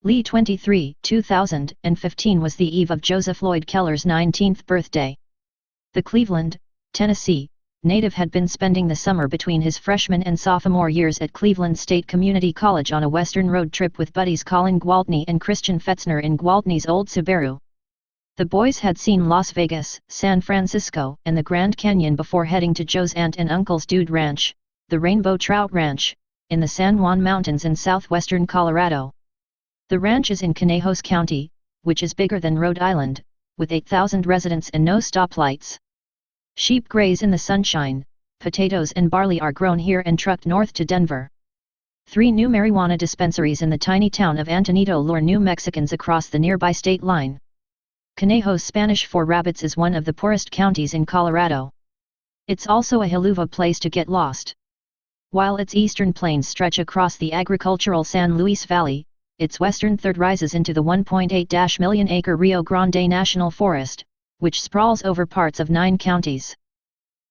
Lee 23, 2015 was the eve of Joseph Lloyd Keller's 19th birthday. The Cleveland, Tennessee, native had been spending the summer between his freshman and sophomore years at Cleveland State Community College on a western road trip with buddies Colin Gwaltney and Christian Fetzner in Gwaltney's old Subaru. The boys had seen Las Vegas, San Francisco, and the Grand Canyon before heading to Joe's aunt and uncle's Dude Ranch, the Rainbow Trout Ranch, in the San Juan Mountains in southwestern Colorado. The ranch is in Conejos County, which is bigger than Rhode Island, with 8,000 residents and no stoplights. Sheep graze in the sunshine, potatoes and barley are grown here and trucked north to Denver. 3 new marijuana dispensaries in the tiny town of Antonito lure New Mexicans across the nearby state line. Conejos, Spanish for rabbits, is one of the poorest counties in Colorado. It's also a haluva place to get lost. While its eastern plains stretch across the agricultural San Luis Valley, its western third rises into the 1.8 million-acre Rio Grande National Forest, which sprawls over parts of 9 counties.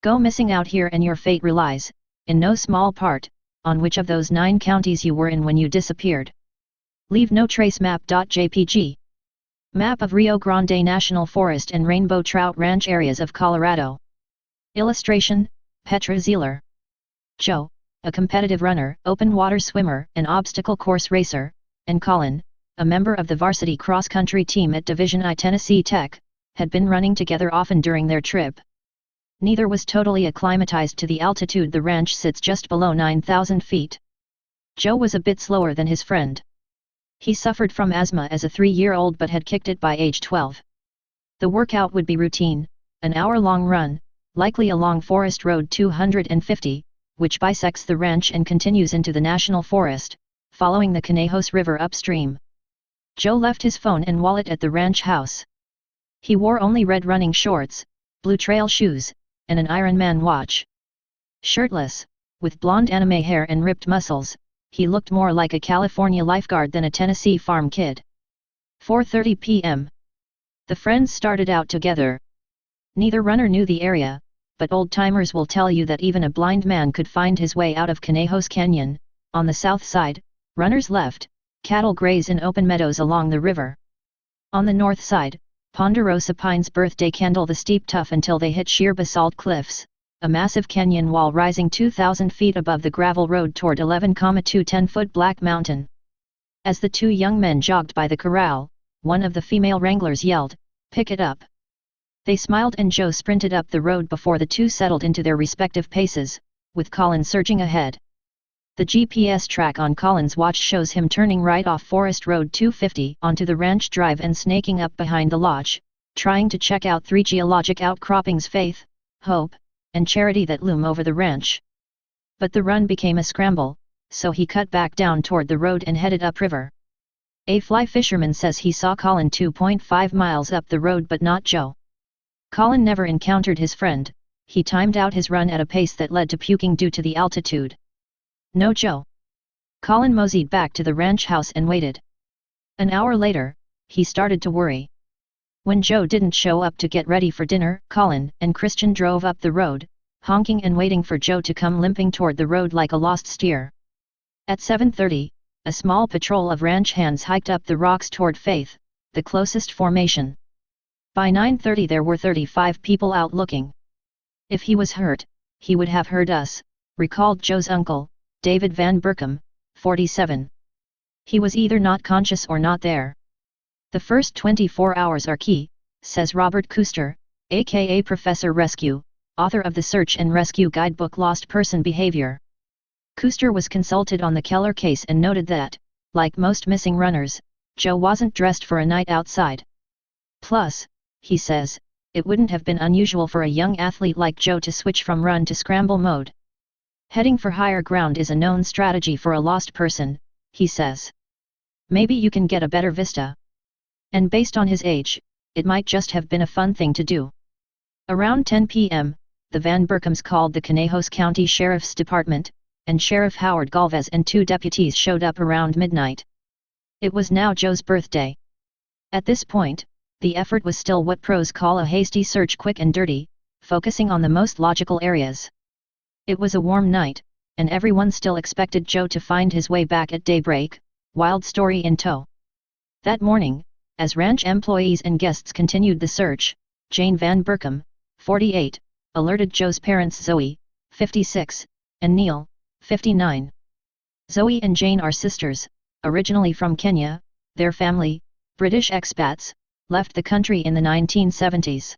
Go missing out here and your fate relies, in no small part, on which of those 9 counties you were in when you disappeared. Leave no trace. Map.jpg. Map of Rio Grande National Forest and Rainbow Trout Ranch areas of Colorado. Illustration, Petra Zeeler. Joe, a competitive runner, open water swimmer, and obstacle course racer, and Colin, a member of the varsity cross-country team at Division I Tennessee Tech, had been running together often during their trip. Neither was totally acclimatized to the altitude. The ranch sits just below 9,000 feet. Joe was a bit slower than his friend. He suffered from asthma as a 3-year-old but had kicked it by age 12. The workout would be routine, an hour-long run, likely along Forest Road 250, which bisects the ranch and continues into the National Forest, following the Conejos River upstream. Joe left his phone and wallet at the ranch house. He wore only red running shorts, blue trail shoes, and an Iron Man watch. Shirtless, with blonde anime hair and ripped muscles, he looked more like a California lifeguard than a Tennessee farm kid. 4:30 p.m. The friends started out together. Neither runner knew the area, but old-timers will tell you that even a blind man could find his way out of Conejos Canyon. On the south side, runners left, cattle graze in open meadows along the river. On the north side, ponderosa pines birthday candle the steep tuff until they hit sheer basalt cliffs, a massive canyon wall rising 2,000 feet above the gravel road toward 11,2 10-foot Black Mountain. As the 2 young men jogged by the corral, one of the female wranglers yelled, "Pick it up." They smiled and Joe sprinted up the road before the 2 settled into their respective paces, with Colin surging ahead. The GPS track on Colin's watch shows him turning right off Forest Road 250 onto the ranch drive and snaking up behind the lodge, trying to check out 3 geologic outcroppings: faith, hope, and charity that loom over the ranch. But the run became a scramble, so he cut back down toward the road and headed upriver. A fly fisherman says he saw Colin 2.5 miles up the road but not Joe. Colin never encountered his friend. He timed out his run at a pace that led to puking due to the altitude. No Joe. Colin moseyed back to the ranch house and waited. An hour later, he started to worry. When Joe didn't show up to get ready for dinner, Colin and Christian drove up the road, honking and waiting for Joe to come limping toward the road like a lost steer. At 7:30, a small patrol of ranch hands hiked up the rocks toward Faith, the closest formation. By 9:30 there were 35 people out looking. If he was hurt, he would have heard us, recalled Joe's uncle, David Van Berkom, 47. He was either not conscious or not there. The first 24 hours are key, says Robert Kuster, aka Professor Rescue, author of the Search and Rescue Guidebook Lost Person Behavior. Kuster was consulted on the Keller case and noted that, like most missing runners, Joe wasn't dressed for a night outside. Plus, he says, it wouldn't have been unusual for a young athlete like Joe to switch from run to scramble mode. Heading for higher ground is a known strategy for a lost person, he says. Maybe you can get a better vista. And based on his age, it might just have been a fun thing to do. Around 10 p.m., the Van Berkoms called the Conejos County Sheriff's Department, and Sheriff Howard Galvez and 2 deputies showed up around midnight. It was now Joe's birthday. At this point, the effort was still what pros call a hasty search, quick and dirty, focusing on the most logical areas. It was a warm night, and everyone still expected Joe to find his way back at daybreak, wild story in tow. That morning, as ranch employees and guests continued the search, Jane Van Berkom, 48, alerted Joe's parents Zoe, 56, and Neil, 59. Zoe and Jane are sisters, originally from Kenya. Their family, British expats, left the country in the 1970s.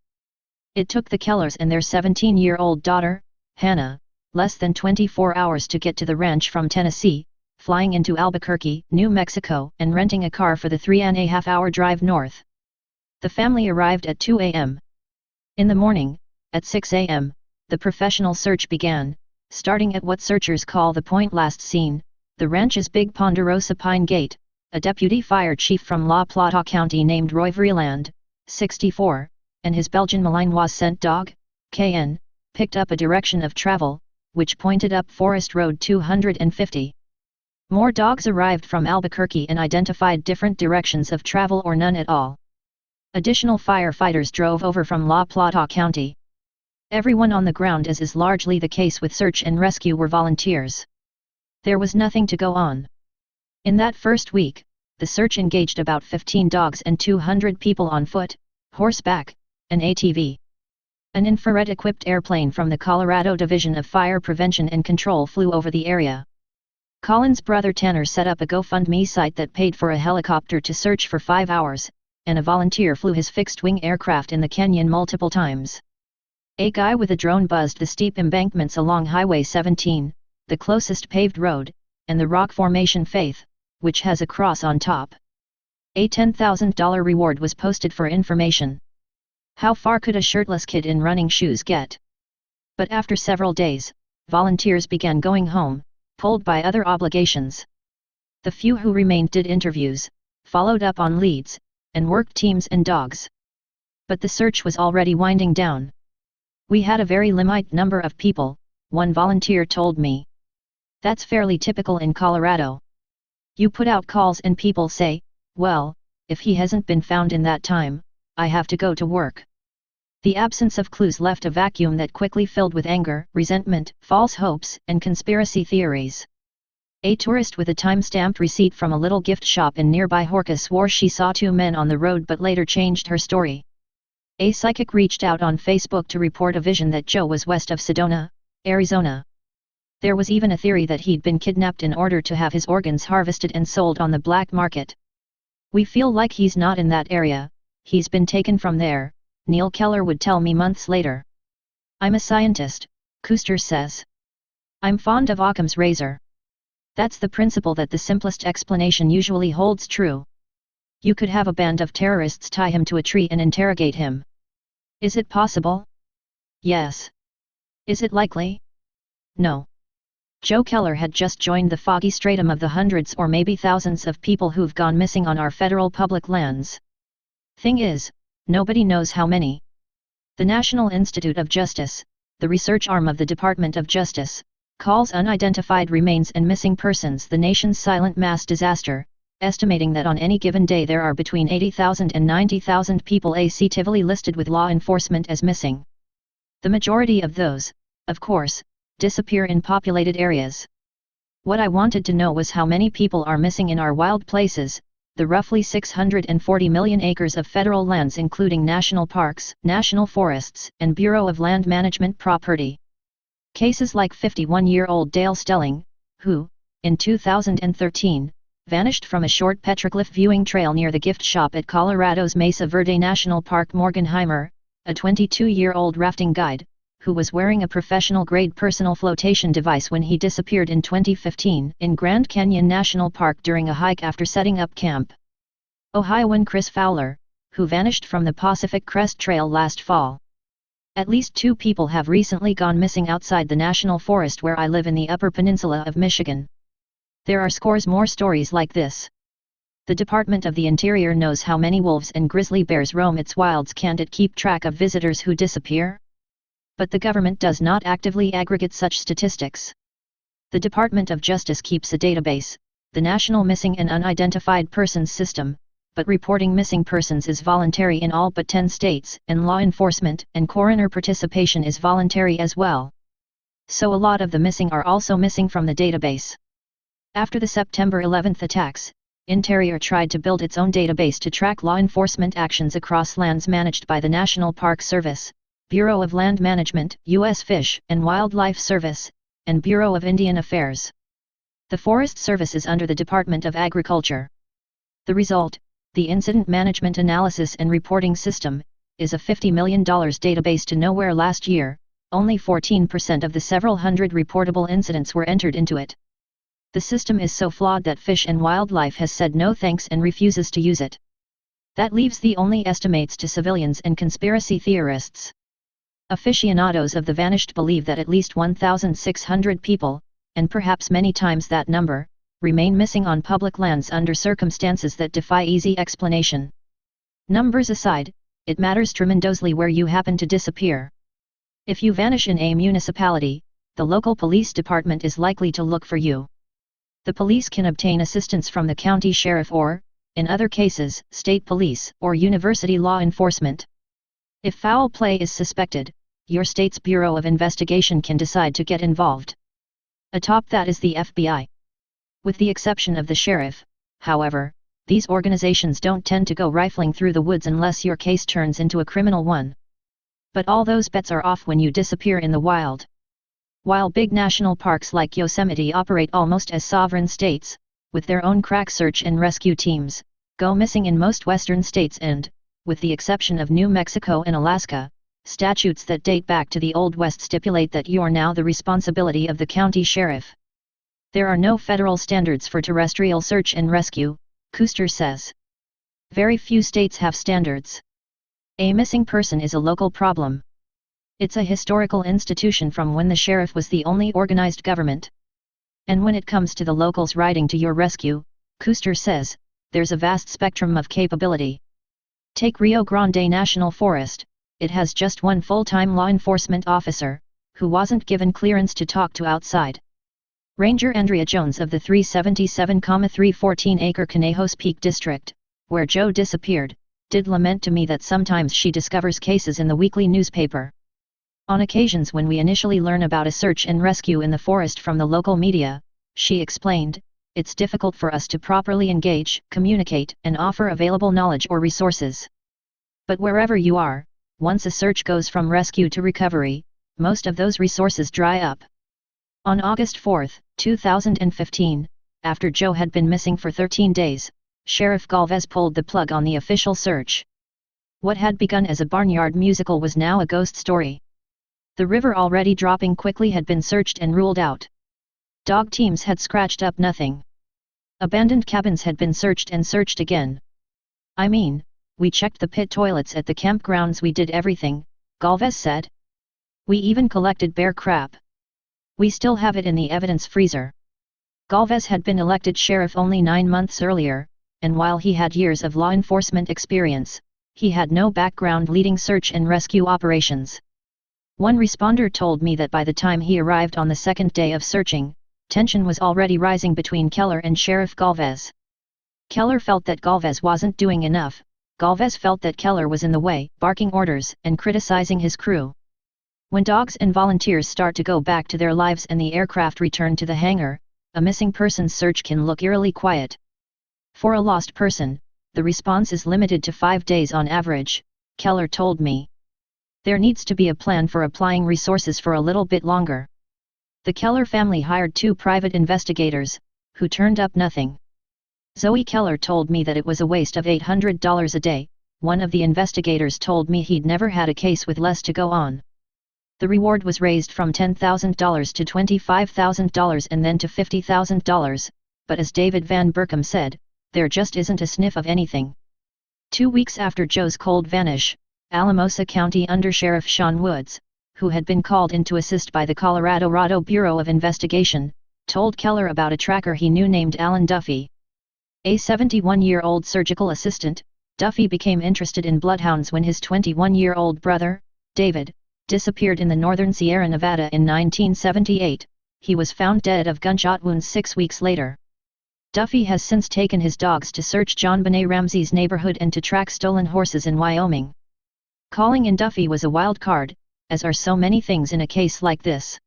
It took the Kellers and their 17-year-old daughter, Hannah, less than 24 hours to get to the ranch from Tennessee, flying into Albuquerque, New Mexico, and renting a car for the 3.5-hour drive north. The family arrived at 2 a.m. In the morning, at 6 a.m., the professional search began, starting at what searchers call the point last seen, the ranch's Big Ponderosa Pine Gate. A deputy fire chief from La Plata County named Roy Vreeland, 64, and his Belgian Malinois scent dog, KN, picked up a direction of travel, which pointed up Forest Road 250. More dogs arrived from Albuquerque and identified different directions of travel or none at all. Additional firefighters drove over from La Plata County. Everyone on the ground, as is largely the case with search and rescue, were volunteers. There was nothing to go on. In that first week, the search engaged about 15 dogs and 200 people on foot, horseback, and ATV. An infrared-equipped airplane from the Colorado Division of Fire Prevention and Control flew over the area. Colin's brother Tanner set up a GoFundMe site that paid for a helicopter to search for 5 hours, and a volunteer flew his fixed-wing aircraft in the canyon multiple times. A guy with a drone buzzed the steep embankments along Highway 17, the closest paved road, and the rock formation Faith, which has a cross on top. A $10,000 reward was posted for information. How far could a shirtless kid in running shoes get? But after several days, volunteers began going home, pulled by other obligations. The few who remained did interviews, followed up on leads, and worked teams and dogs. But the search was already winding down. We had a very limited number of people, one volunteer told me. That's fairly typical in Colorado. You put out calls and people say, well, if he hasn't been found in that time, I have to go to work. The absence of clues left a vacuum that quickly filled with anger, resentment, false hopes, and conspiracy theories. A tourist with a time-stamped receipt from a little gift shop in nearby Horka swore she saw 2 men on the road but later changed her story. A psychic reached out on Facebook to report a vision that Joe was west of Sedona, Arizona. There was even a theory that he'd been kidnapped in order to have his organs harvested and sold on the black market. We feel like he's not in that area, he's been taken from there, Neil Keller would tell me months later. I'm a scientist, Kuster says. I'm fond of Occam's razor. That's the principle that the simplest explanation usually holds true. You could have a band of terrorists tie him to a tree and interrogate him. Is it possible? Yes. Is it likely? No. Joe Keller had just joined the foggy stratum of the hundreds or maybe thousands of people who've gone missing on our federal public lands. Thing is, nobody knows how many. The National Institute of Justice, the research arm of the Department of Justice, calls unidentified remains and missing persons the nation's silent mass disaster, estimating that on any given day there are between 80,000 and 90,000 people actively listed with law enforcement as missing. The majority of those, of course, disappear in populated areas. What I wanted to know was how many people are missing in our wild places, the roughly 640 million acres of federal lands including national parks, national forests, and Bureau of Land Management property. Cases like 51-year-old Dale Stelling, who, in 2013, vanished from a short petroglyph viewing trail near the gift shop at Colorado's Mesa Verde National Park. Morgenheimer, a 22-year-old rafting guide, who was wearing a professional-grade personal flotation device when he disappeared in 2015 in Grand Canyon National Park during a hike after setting up camp. Ohioan Chris Fowler, who vanished from the Pacific Crest Trail last fall. At least 2 people have recently gone missing outside the national forest where I live in the Upper Peninsula of Michigan. There are scores more stories like this. The Department of the Interior knows how many wolves and grizzly bears roam its wilds. Can't it keep track of visitors who disappear? But the government does not actively aggregate such statistics. The Department of Justice keeps a database, the National Missing and Unidentified Persons System, but reporting missing persons is voluntary in all but 10 states, and law enforcement and coroner participation is voluntary as well. So a lot of the missing are also missing from the database. After the September 11 attacks, Interior tried to build its own database to track law enforcement actions across lands managed by the National Park Service, Bureau of Land Management, U.S. Fish and Wildlife Service, and Bureau of Indian Affairs. The Forest Service is under the Department of Agriculture. The result, the Incident Management Analysis and Reporting System, is a $50 million database to nowhere. Last year, only 14% of the several hundred reportable incidents were entered into it. The system is so flawed that Fish and Wildlife has said no thanks and refuses to use it. That leaves the only estimates to civilians and conspiracy theorists. Aficionados of the vanished believe that at least 1,600 people, and perhaps many times that number, remain missing on public lands under circumstances that defy easy explanation. Numbers aside, it matters tremendously where you happen to disappear. If you vanish in a municipality, the local police department is likely to look for you. The police can obtain assistance from the county sheriff or, in other cases, state police or university law enforcement. If foul play is suspected, your state's Bureau of Investigation can decide to get involved. Atop that is the FBI. With the exception of the sheriff, however, these organizations don't tend to go rifling through the woods unless your case turns into a criminal one. But all those bets are off when you disappear in the wild. While big national parks like Yosemite operate almost as sovereign states, with their own crack search and rescue teams, go missing in most western states and, with the exception of New Mexico and Alaska, statutes that date back to the Old West stipulate that you're now the responsibility of the county sheriff. There are no federal standards for terrestrial search and rescue, Kuster says. Very few states have standards. A missing person is a local problem. It's a historical institution from when the sheriff was the only organized government. And when it comes to the locals riding to your rescue, Kuster says, there's a vast spectrum of capability. Take Rio Grande National Forest, it has just one full-time law enforcement officer, who wasn't given clearance to talk to outside. Ranger Andrea Jones of the 377,314-acre Conejos Peak District, where Joe disappeared, did lament to me that sometimes she discovers cases in the weekly newspaper. On occasions when we initially learn about a search and rescue in the forest from the local media, she explained, it's difficult for us to properly engage, communicate, and offer available knowledge or resources. But wherever you are, once a search goes from rescue to recovery, most of those resources dry up. On August 4, 2015, after Joe had been missing for 13 days, Sheriff Galvez pulled the plug on the official search. What had begun as a barnyard musical was now a ghost story. The river already dropping quickly had been searched and ruled out. Dog teams had scratched up nothing. Abandoned cabins had been searched and searched again. I mean, we checked the pit toilets at the campgrounds, we did everything, Galvez said. We even collected bear crap. We still have it in the evidence freezer. Galvez had been elected sheriff only 9 months earlier, and while he had years of law enforcement experience, he had no background leading search and rescue operations. One responder told me that by the time he arrived on the second day of searching, tension was already rising between Keller and Sheriff Galvez. Keller felt that Galvez wasn't doing enough, Galvez felt that Keller was in the way, barking orders and criticizing his crew. When dogs and volunteers start to go back to their lives and the aircraft return to the hangar, a missing persons search can look eerily quiet. For a lost person, the response is limited to 5 days on average, Keller told me. There needs to be a plan for applying resources for a little bit longer. The Keller family hired 2 private investigators, who turned up nothing. Zoe Keller told me that it was a waste of $800 a day. One of the investigators told me he'd never had a case with less to go on. The reward was raised from $10,000 to $25,000 and then to $50,000, but as David Van Berkom said, there just isn't a sniff of anything. 2 weeks after Joe's cold vanish, Alamosa County Undersheriff Sean Woods, who had been called in to assist by the Colorado Bureau of Investigation, told Keller about a tracker he knew named Alan Duffy. A 71-year-old surgical assistant, Duffy became interested in bloodhounds when his 21-year-old brother, David, disappeared in the northern Sierra Nevada in 1978. He was found dead of gunshot wounds 6 weeks later. Duffy has since taken his dogs to search John Benet Ramsey's neighborhood and to track stolen horses in Wyoming. Calling in Duffy was a wild card, as are so many things in a case like this.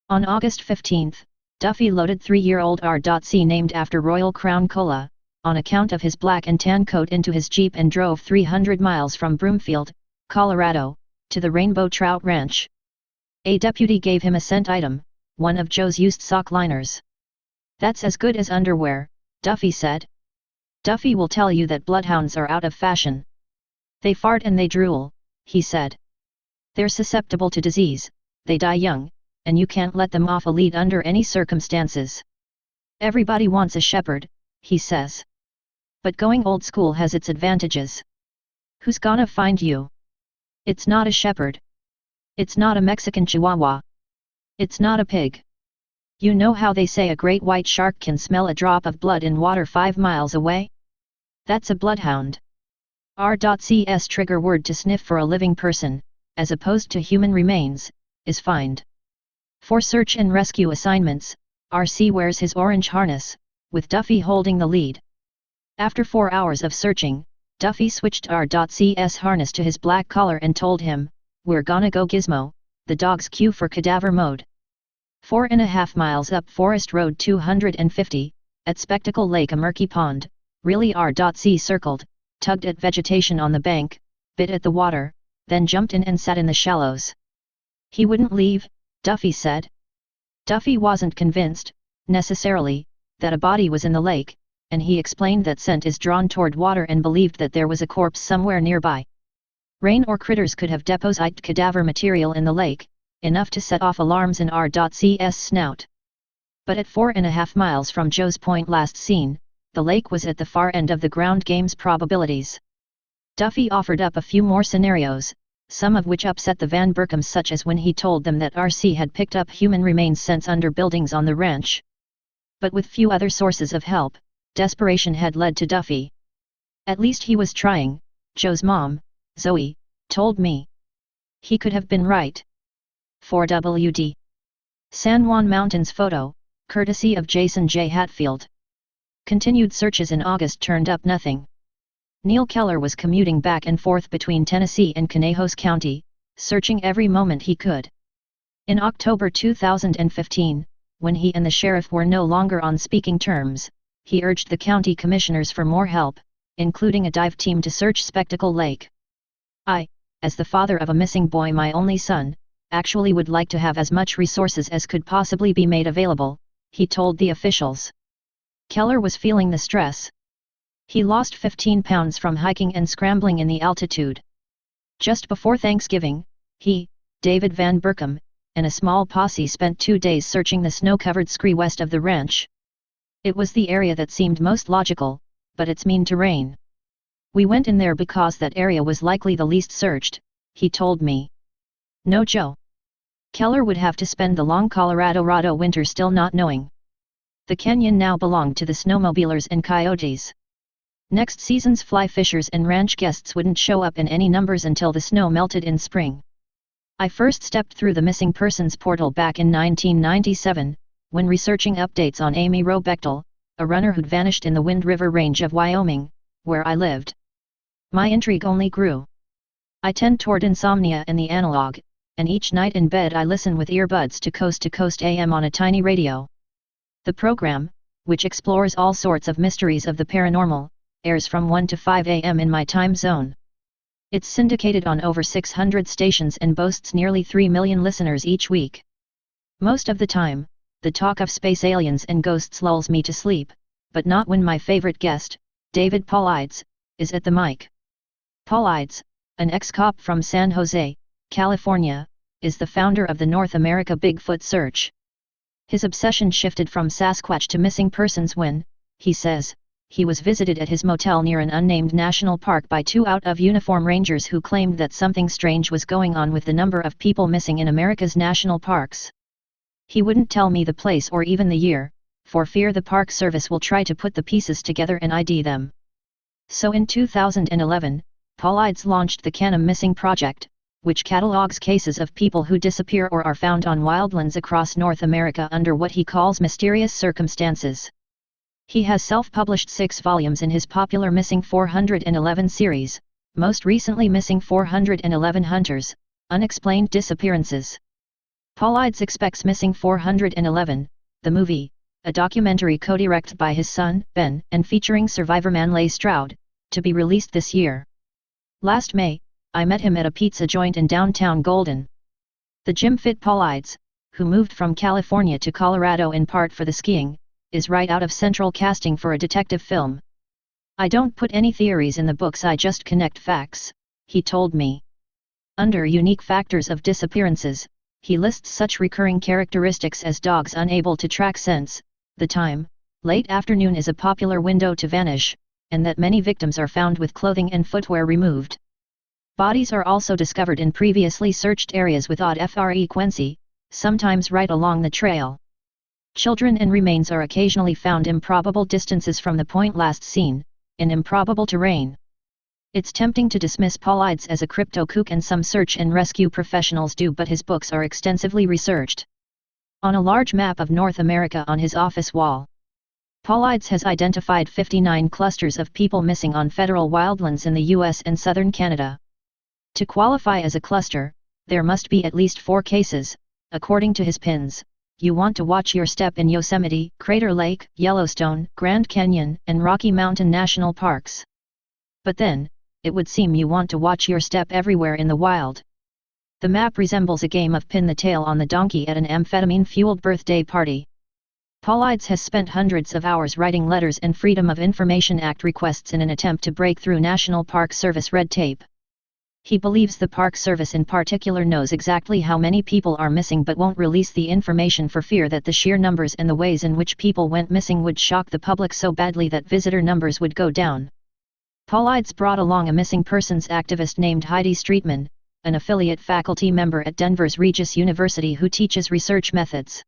On August 15, Duffy loaded 3-year-old R.C. named after Royal Crown Cola, on account of his black and tan coat into his Jeep and drove 300 miles from Broomfield, Colorado, to the Rainbow Trout Ranch. A deputy gave him a scent item, one of Joe's used sock liners. "That's as good as underwear," Duffy said. "Duffy will tell you that bloodhounds are out of fashion. They fart and they drool," he said. "They're susceptible to disease, they die young, and you can't let them off a lead under any circumstances. Everybody wants a shepherd," he says. "But going old school has its advantages. Who's gonna find you? It's not a shepherd. It's not a Mexican Chihuahua. It's not a pig. You know how they say a great white shark can smell a drop of blood in water 5 miles away? That's a bloodhound. R.C's trigger word to sniff for a living person, as opposed to human remains, is find. For search and rescue assignments, RC wears his orange harness, with Duffy holding the lead. After 4 hours of searching, Duffy switched R.C's harness to his black collar and told him, "We're gonna go Gizmo, the dog's cue for cadaver mode." 4.5 miles up Forest Road 250, at Spectacle Lake, a murky pond, really R.C circled, tugged at vegetation on the bank, bit at the water, then jumped in and sat in the shallows. He wouldn't leave, Duffy said. Duffy wasn't convinced, necessarily, that a body was in the lake, and he explained that scent is drawn toward water and believed that there was a corpse somewhere nearby. Rain or critters could have deposited cadaver material in the lake, enough to set off alarms in R.C's snout. But at 4.5 miles from Joe's point last seen, the lake was at the far end of the ground game's probabilities. Duffy offered up a few more scenarios, some of which upset the Van Berkhams, such as when he told them that RC had picked up human remains scents under buildings on the ranch. But with few other sources of help, desperation had led to Duffy. "At least he was trying," Joe's mom, Zoe, told me. "He could have been right." 4WD. San Juan Mountains photo, courtesy of Jason J. Hatfield. Continued searches in August turned up nothing. Neil Keller was commuting back and forth between Tennessee and Conejos County, searching every moment he could. In October 2015, when he and the sheriff were no longer on speaking terms, he urged the county commissioners for more help, including a dive team to search Spectacle Lake. "I, as the father of a missing boy, my only son, actually would like to have as much resources as could possibly be made available," he told the officials. Keller was feeling the stress. He lost 15 pounds from hiking and scrambling in the altitude. Just before Thanksgiving, he, David Van Berkham, and a small posse spent 2 days searching the snow-covered scree west of the ranch. "It was the area that seemed most logical, but it's mean terrain. We went in there because that area was likely the least searched," he told me. No Joe. Keller would have to spend the long Colorado winter still not knowing. The canyon now belonged to the snowmobilers and coyotes. Next season's fly fishers and ranch guests wouldn't show up in any numbers until the snow melted in spring. I first stepped through the missing persons portal back in 1997, when researching updates on Amy Roe Bechtel, a runner who'd vanished in the Wind River Range of Wyoming, where I lived. My intrigue only grew. I tend toward insomnia and the analog, and each night in bed I listen with earbuds to Coast AM on a tiny radio. The program, which explores all sorts of mysteries of the paranormal, airs from 1 to 5 a.m. in my time zone. It's syndicated on over 600 stations and boasts nearly 3 million listeners each week. Most of the time, the talk of space aliens and ghosts lulls me to sleep, but not when my favorite guest, David Paulides, is at the mic. Paulides, an ex-cop from San Jose, California, is the founder of the North America Bigfoot Search. His obsession shifted from Sasquatch to missing persons when, he says, he was visited at his motel near an unnamed national park by 2 out-of-uniform rangers who claimed that something strange was going on with the number of people missing in America's national parks. He wouldn't tell me the place or even the year, for fear the Park Service will try to put the pieces together and ID them. So in 2011, Paulides launched the Canam Missing Project, which catalogs cases of people who disappear or are found on wildlands across North America under what he calls mysterious circumstances. He has self-published 6 volumes in his popular Missing 411 series, most recently Missing 411 Hunters, Unexplained Disappearances. Paulides expects Missing 411, the movie, a documentary co-directed by his son, Ben, and featuring survivor Manley Stroud, to be released this year. Last May, I met him at a pizza joint in downtown Golden. The gym-fit Paulides, who moved from California to Colorado in part for the skiing, is right out of central casting for a detective film. I don't put any theories in the books, I just connect facts, he told me. Under unique factors of disappearances, he lists such recurring characteristics as dogs unable to track scents, the time, late afternoon is a popular window to vanish, and that many victims are found with clothing and footwear removed. Bodies are also discovered in previously searched areas with odd frequency, sometimes right along the trail. Children and remains are occasionally found improbable distances from the point last seen, in improbable terrain. It's tempting to dismiss Paulides as a crypto kook, and some search and rescue professionals do, but his books are extensively researched. On a large map of North America on his office wall, Paulides has identified 59 clusters of people missing on federal wildlands in the US and southern Canada. To qualify as a cluster, there must be at least 4 cases, according to his pins. You want to watch your step in Yosemite, Crater Lake, Yellowstone, Grand Canyon, and Rocky Mountain National Parks. But then, it would seem you want to watch your step everywhere in the wild. The map resembles a game of pin the tail on the donkey at an amphetamine-fueled birthday party. Paulides has spent hundreds of hours writing letters and Freedom of Information Act requests in an attempt to break through National Park Service red tape. He believes the Park Service in particular knows exactly how many people are missing but won't release the information for fear that the sheer numbers and the ways in which people went missing would shock the public so badly that visitor numbers would go down. Paulides brought along a missing persons activist named Heidi Streetman, an affiliate faculty member at Denver's Regis University who teaches research methods.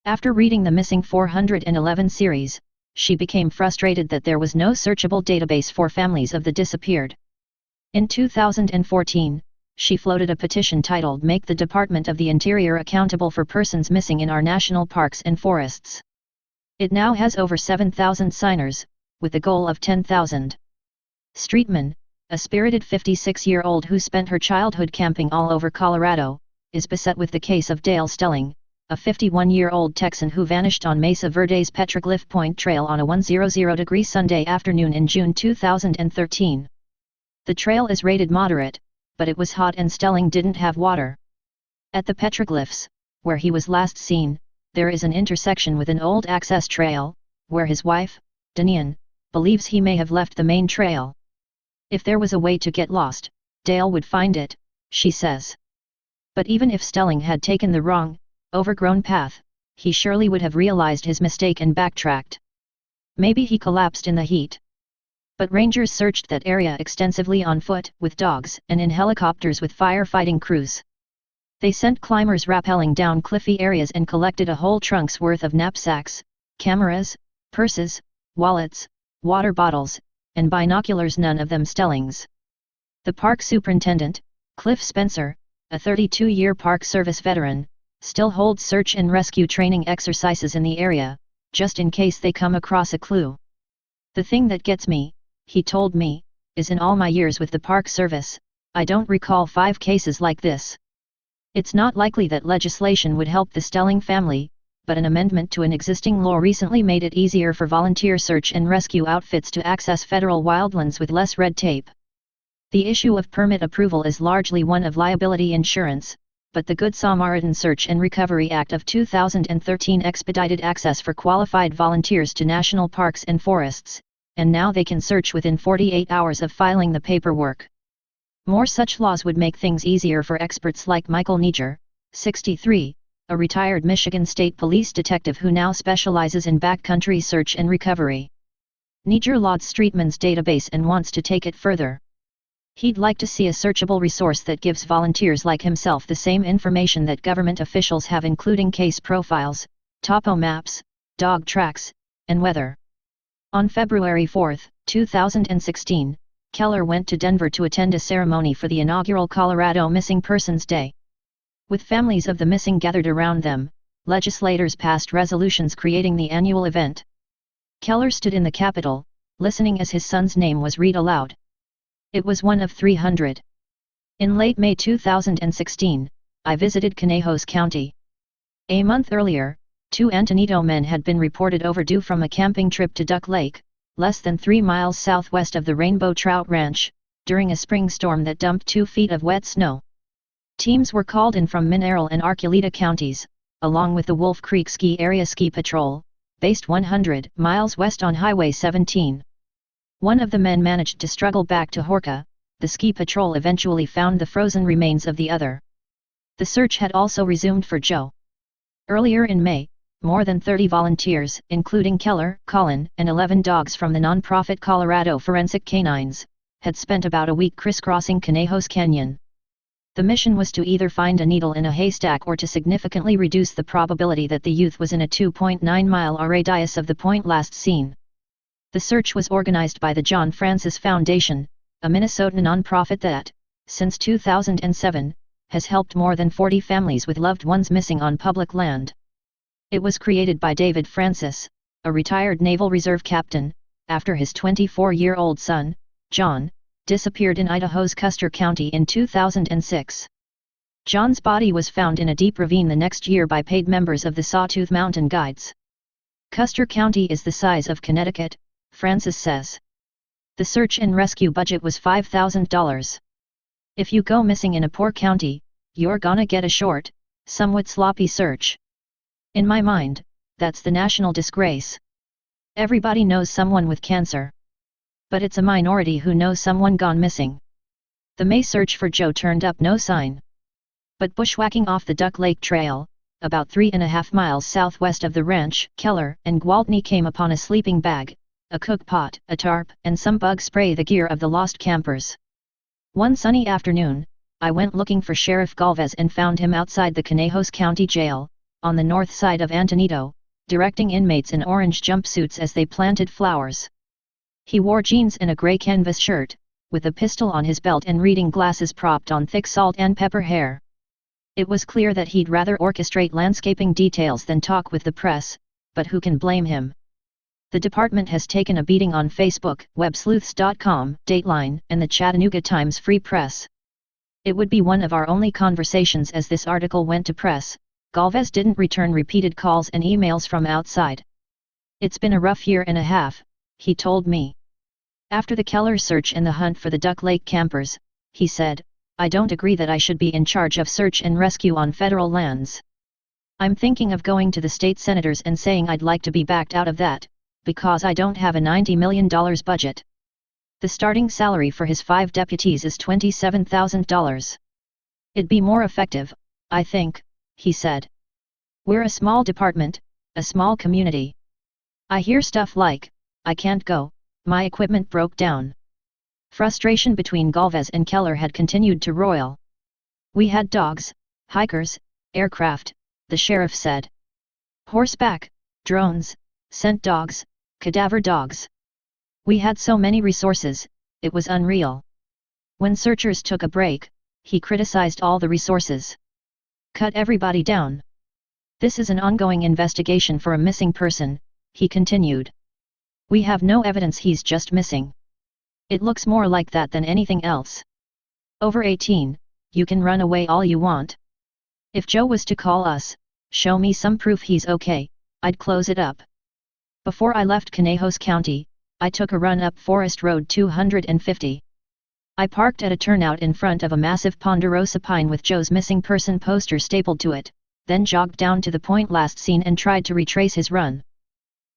After reading the Missing 411 series, she became frustrated that there was no searchable database for families of the disappeared. In 2014, she floated a petition titled "Make the Department of the Interior Accountable for Persons Missing in Our National Parks and Forests." It now has over 7,000 signers, with a goal of 10,000. Streetman, a spirited 56-year-old who spent her childhood camping all over Colorado, is beset with the case of Dale Stelling, a 51-year-old Texan who vanished on Mesa Verde's Petroglyph Point Trail on a 100-degree Sunday afternoon in June 2013. The trail is rated moderate, but it was hot and Stelling didn't have water. At the petroglyphs, where he was last seen, there is an intersection with an old access trail, where his wife, Danian, believes he may have left the main trail. If there was a way to get lost, Dale would find it, she says. But even if Stelling had taken the wrong, overgrown path, he surely would have realized his mistake and backtracked. Maybe he collapsed in the heat. But rangers searched that area extensively on foot, with dogs, and in helicopters with firefighting crews. They sent climbers rappelling down cliffy areas and collected a whole trunk's worth of knapsacks, cameras, purses, wallets, water bottles, and binoculars, none of them Stelling's. The park superintendent, Cliff Spencer, a 32-year Park Service veteran, still holds search and rescue training exercises in the area, just in case they come across a clue. "The thing that gets me," he told me, "is in all my years with the Park Service, I don't recall 5 cases like this." It's not likely that legislation would help the Stelling family, but an amendment to an existing law recently made it easier for volunteer search and rescue outfits to access federal wildlands with less red tape. The issue of permit approval is largely one of liability insurance, but the Good Samaritan Search and Recovery Act of 2013 expedited access for qualified volunteers to national parks and forests, and now they can search within 48 hours of filing the paperwork. More such laws would make things easier for experts like Michael Niger, 63, a retired Michigan State Police detective who now specializes in backcountry search and recovery. Niger lauds Streetman's database and wants to take it further. He'd like to see a searchable resource that gives volunteers like himself the same information that government officials have, including case profiles, topo maps, dog tracks, and weather. On February 4, 2016, Keller went to Denver to attend a ceremony for the inaugural Colorado Missing Persons Day. With families of the missing gathered around them, legislators passed resolutions creating the annual event. Keller stood in the Capitol, listening as his son's name was read aloud. It was one of 300. In late May 2016, I visited Conejos County. A month earlier, Two Antonito men had been reported overdue from a camping trip to Duck Lake, less than 3 miles southwest of the Rainbow Trout Ranch, during a spring storm that dumped 2 feet of wet snow. Teams were called in from Mineral and Archuleta counties, along with the Wolf Creek Ski Area Ski Patrol, based 100 miles west on Highway 17. One of the men managed to struggle back to Horka. The ski patrol eventually found the frozen remains of the other. The search had also resumed for Joe. Earlier in May, more than 30 volunteers, including Keller, Colin, and 11 dogs from the nonprofit Colorado Forensic Canines, had spent about a week crisscrossing Conejos Canyon. The mission was to either find a needle in a haystack or to significantly reduce the probability that the youth was in a 2.9-mile radius of the point last seen. The search was organized by the John Francis Foundation, a Minnesota nonprofit that, since 2007, has helped more than 40 families with loved ones missing on public land. It was created by David Francis, a retired Naval Reserve captain, after his 24-year-old son, John, disappeared in Idaho's Custer County in 2006. John's body was found in a deep ravine the next year by paid members of the Sawtooth Mountain Guides. Custer County is the size of Connecticut, Francis says. The search and rescue budget was $5,000. If you go missing in a poor county, you're gonna get a short, somewhat sloppy search. In my mind, that's the national disgrace. Everybody knows someone with cancer. But it's a minority who knows someone gone missing. The May search for Joe turned up no sign. But bushwhacking off the Duck Lake Trail, about 3.5 miles southwest of the ranch, Keller and Gwaltney came upon a sleeping bag, a cook pot, a tarp, and some bug spray, the gear of the lost campers. One sunny afternoon, I went looking for Sheriff Galvez and found him outside the Conejos County Jail, on the north side of Antonito, directing inmates in orange jumpsuits as they planted flowers. He wore jeans and a gray canvas shirt, with a pistol on his belt and reading glasses propped on thick salt and pepper hair. It was clear that he'd rather orchestrate landscaping details than talk with the press, but who can blame him? The department has taken a beating on Facebook, websleuths.com, Dateline, and the Chattanooga Times Free Press. It would be one of our only conversations as this article went to press. Galvez didn't return repeated calls and emails from outside. It's been a rough year and a half, he told me. After the Keller search and the hunt for the Duck Lake campers, he said, I don't agree that I should be in charge of search and rescue on federal lands. I'm thinking of going to the state senators and saying I'd like to be backed out of that, because I don't have a $90 million budget. The starting salary for his 5 deputies is $27,000. It'd be more effective, I think, he said. We're a small department, a small community. I hear stuff like, I can't go, my equipment broke down. Frustration between Galvez and Keller had continued to roil. We had dogs, hikers, aircraft, the sheriff said. Horseback, drones, scent dogs, cadaver dogs. We had so many resources, it was unreal. When searchers took a break, he criticized all the resources. Cut everybody down. This is an ongoing investigation for a missing person, he continued. We have no evidence he's just missing. It looks more like that than anything else. Over 18, you can run away all you want. If Joe was to call us, show me some proof he's okay, I'd close it up. Before I left Conejos County, I took a run up Forest Road 250. I parked at a turnout in front of a massive ponderosa pine with Joe's missing person poster stapled to it, then jogged down to the point last seen and tried to retrace his run.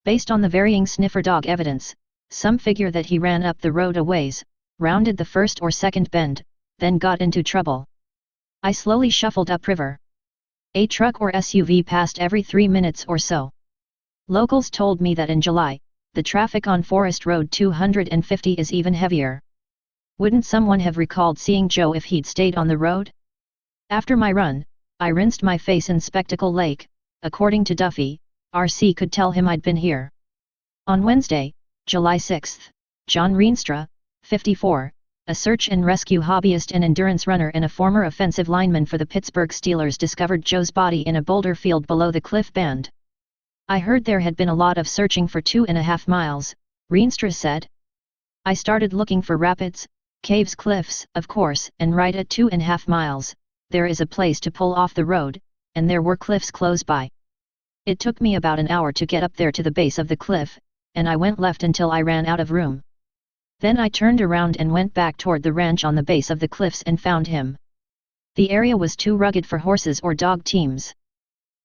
Based on the varying sniffer dog evidence, some figure that he ran up the road a ways, rounded the first or second bend, then got into trouble. I slowly shuffled upriver. A truck or SUV passed every 3 minutes or so. Locals told me that in July, the traffic on Forest Road 250 is even heavier. Wouldn't someone have recalled seeing Joe if he'd stayed on the road? After my run, I rinsed my face in Spectacle Lake. According to Duffy, RC could tell him I'd been here. On Wednesday, July 6, John Reenstra, 54, a search and rescue hobbyist and endurance runner and a former offensive lineman for the Pittsburgh Steelers, discovered Joe's body in a boulder field below the cliff band. I heard there had been a lot of searching for 2.5 miles, Reenstra said. I started looking for rapids, caves, cliffs, of course, and right at 2.5 miles, there is a place to pull off the road, and there were cliffs close by. It took me about an hour to get up there to the base of the cliff, and I went left until I ran out of room. Then I turned around and went back toward the ranch on the base of the cliffs and found him. The area was too rugged for horses or dog teams.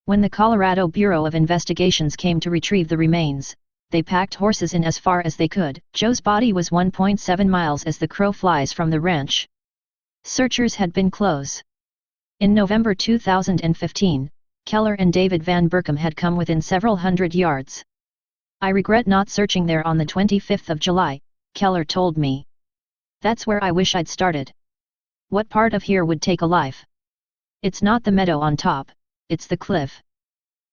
When the Colorado Bureau of Investigations came to retrieve the remains, they packed horses in as far as they could. Joe's body was 1.7 miles as the crow flies from the ranch. Searchers had been close. In November 2015, Keller and David Van Berkom had come within several hundred yards. I regret not searching there on the 25th of July, Keller told me. That's where I wish I'd started. What part of here would take a life? It's not the meadow on top, it's the cliff.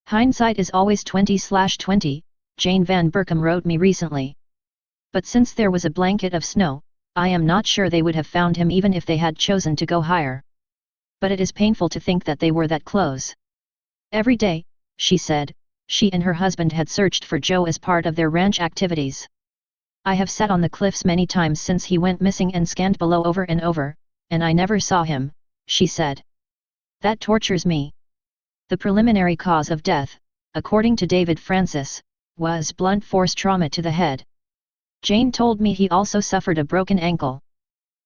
Hindsight is always 20/20, Jane Van Berkom wrote me recently. But since there was a blanket of snow, I am not sure they would have found him even if they had chosen to go higher. But it is painful to think that they were that close. Every day, she said, she and her husband had searched for Joe as part of their ranch activities. I have sat on the cliffs many times since he went missing and scanned below over and over, and I never saw him, she said. That tortures me. The preliminary cause of death, according to David Francis, was blunt force trauma to the head. Jane told me he also suffered a broken ankle.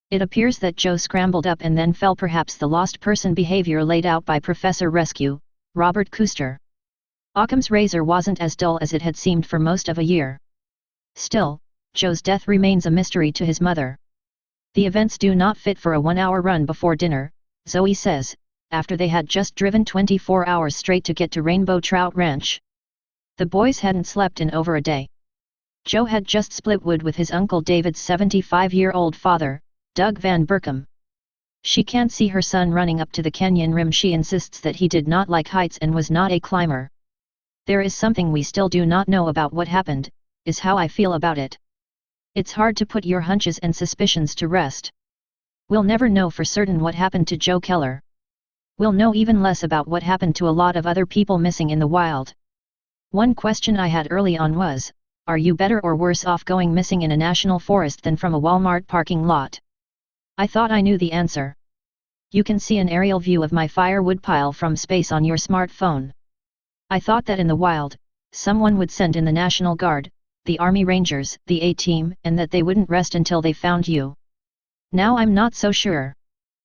It appears that Joe scrambled up and then fell, perhaps the lost person behavior laid out by Professor Rescue, Robert Kuster. Occam's razor wasn't as dull as it had seemed for most of a year. Still, Joe's death remains a mystery to his mother. The events do not fit for a 1-hour run before dinner, Zoe says, after they had just driven 24 hours straight to get to Rainbow Trout Ranch. The boys hadn't slept in over a day. Joe had just split wood with his Uncle David's 75-year-old father, Doug Van Berkom. She can't see her son running up to the canyon rim. She insists that he did not like heights and was not a climber. There is something we still do not know about what happened, is how I feel about it. It's hard to put your hunches and suspicions to rest. We'll never know for certain what happened to Joe Keller. We'll know even less about what happened to a lot of other people missing in the wild. One question I had early on was, are you better or worse off going missing in a national forest than from a Walmart parking lot? I thought I knew the answer. You can see an aerial view of my firewood pile from space on your smartphone. I thought that in the wild, someone would send in the National Guard, the Army Rangers, the A-Team, and that they wouldn't rest until they found you. Now I'm not so sure.